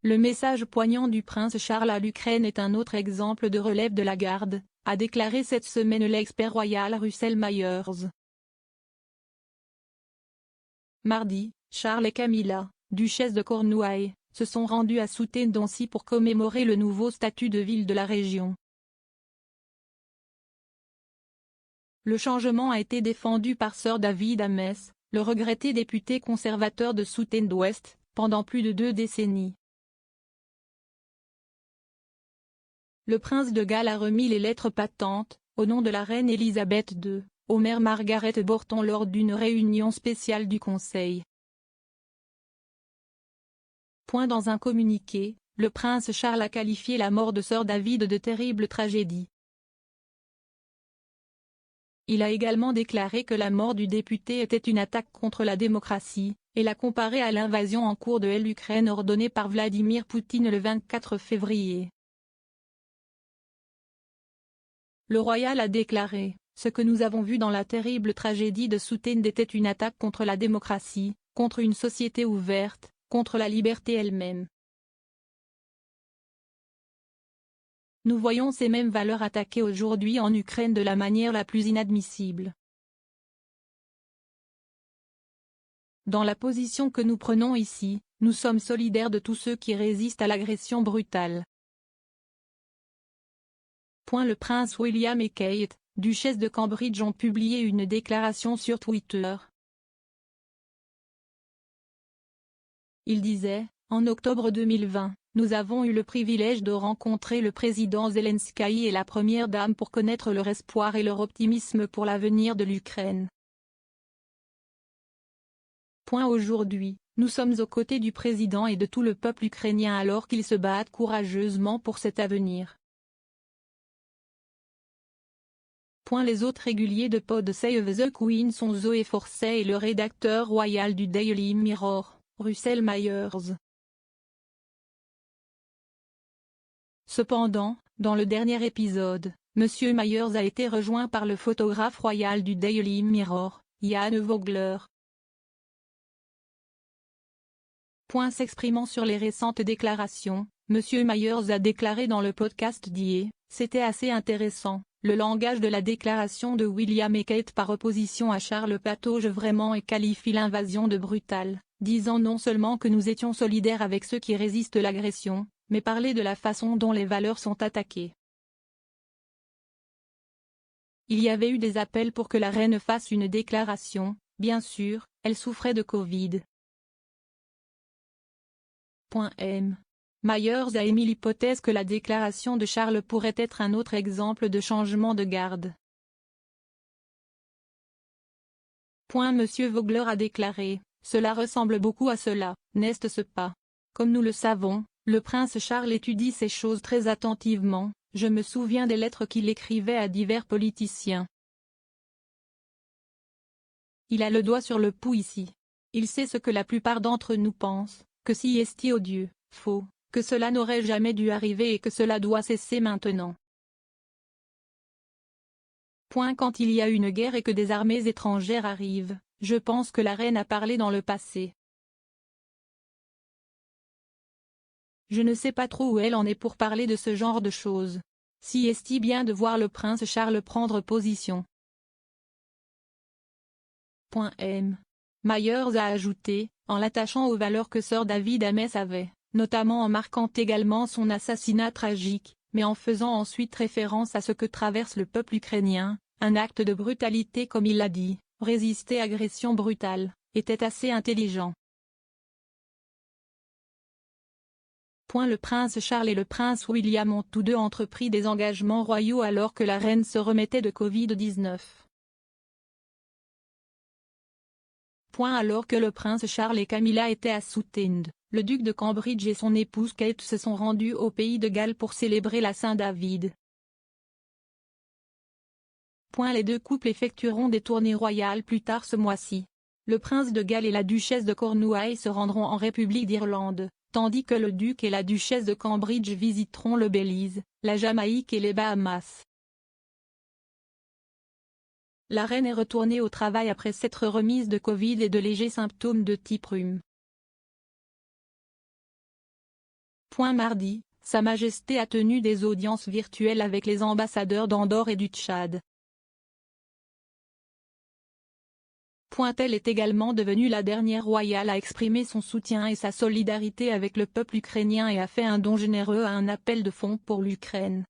Le message poignant du prince Charles à l'Ukraine est un autre exemple de relève de la garde, a déclaré cette semaine l'expert royal Russell Myers. Mardi, Charles et Camilla, duchesse de Cornouailles, se sont rendus à Southend-on-Sea pour commémorer le nouveau statut de ville de la région. Le changement a été défendu par Sir David Ames, le regretté député conservateur de Southend-West, pendant plus de 2 décennies. Le prince de Galles a remis les lettres patentes, au nom de la reine Élisabeth II, aux mères Margaret et Borton lors d'une réunion spéciale du Conseil. Dans un communiqué, le prince Charles a qualifié la mort de Sir David de terrible tragédie. Il a également déclaré que la mort du député était une attaque contre la démocratie, et l'a comparé à l'invasion en cours de l'Ukraine ordonnée par Vladimir Poutine le 24 février. Le royal a déclaré « Ce que nous avons vu dans la terrible tragédie de Southend était une attaque contre la démocratie, contre une société ouverte, contre la liberté elle-même. Nous voyons ces mêmes valeurs attaquées aujourd'hui en Ukraine de la manière la plus inadmissible. Dans la position que nous prenons ici, nous sommes solidaires de tous ceux qui résistent à l'agression brutale. » Le prince William et Kate, duchesse de Cambridge ont publié une déclaration sur Twitter. Il disait, en octobre 2020, nous avons eu le privilège de rencontrer le président Zelensky et la première dame pour connaître leur espoir et leur optimisme pour l'avenir de l'Ukraine. Aujourd'hui, nous sommes aux côtés du président et de tout le peuple ukrainien alors qu'ils se battent courageusement pour cet avenir. Les hôtes réguliers de Pod Save the Queen sont Zoé Forcey et le rédacteur royal du Daily Mirror, Russell Myers. Cependant, dans le dernier épisode, M. Myers a été rejoint par le photographe royal du Daily Mirror, Ian Vogler. S'exprimant sur les récentes déclarations, M. Myers a déclaré dans le podcast d'hier, « C'était assez intéressant, le langage de la déclaration de William et Kate par opposition à Charles patauge vraiment et qualifie l'invasion de brutale, disant non seulement que nous étions solidaires avec ceux qui résistent l'agression, mais parler de la façon dont les valeurs sont attaquées. » Il y avait eu des appels pour que la reine fasse une déclaration, bien sûr, elle souffrait de Covid. Myers a émis l'hypothèse que la déclaration de Charles pourrait être un autre exemple de changement de garde. Monsieur Vogler a déclaré, « Cela ressemble beaucoup à cela, n'est-ce pas? Comme nous le savons, le prince Charles étudie ces choses très attentivement, je me souviens des lettres qu'il écrivait à divers politiciens. Il a le doigt sur le pouls ici. Il sait ce que la plupart d'entre nous pensent, que si est odieux, faux, que cela n'aurait jamais dû arriver et que cela doit cesser maintenant. Quand il y a une guerre et que des armées étrangères arrivent, je pense que la reine a parlé dans le passé. Je ne sais pas trop où elle en est pour parler de ce genre de choses. Si est bien de voir le prince Charles prendre position. Myers a ajouté, en l'attachant aux valeurs que Sir David Ames avait, notamment en marquant également son assassinat tragique, mais en faisant ensuite référence à ce que traverse le peuple ukrainien, un acte de brutalité comme il l'a dit, résister à agression brutale, était assez intelligent. Le prince Charles et le prince William ont tous deux entrepris des engagements royaux alors que la reine se remettait de Covid-19. Alors que le prince Charles et Camilla étaient à Southend, le duc de Cambridge et son épouse Kate se sont rendus au pays de Galles pour célébrer la Saint-David. Les deux couples effectueront des tournées royales plus tard ce mois-ci. Le prince de Galles et la duchesse de Cornouailles se rendront en République d'Irlande, tandis que le duc et la duchesse de Cambridge visiteront le Belize, la Jamaïque et les Bahamas. La reine est retournée au travail après s'être remise de Covid et de légers symptômes de type rhume. Mardi, Sa Majesté a tenu des audiences virtuelles avec les ambassadeurs d'Andorre et du Tchad. Elle est également devenue la dernière royale à exprimer son soutien et sa solidarité avec le peuple ukrainien et a fait un don généreux à un appel de fonds pour l'Ukraine.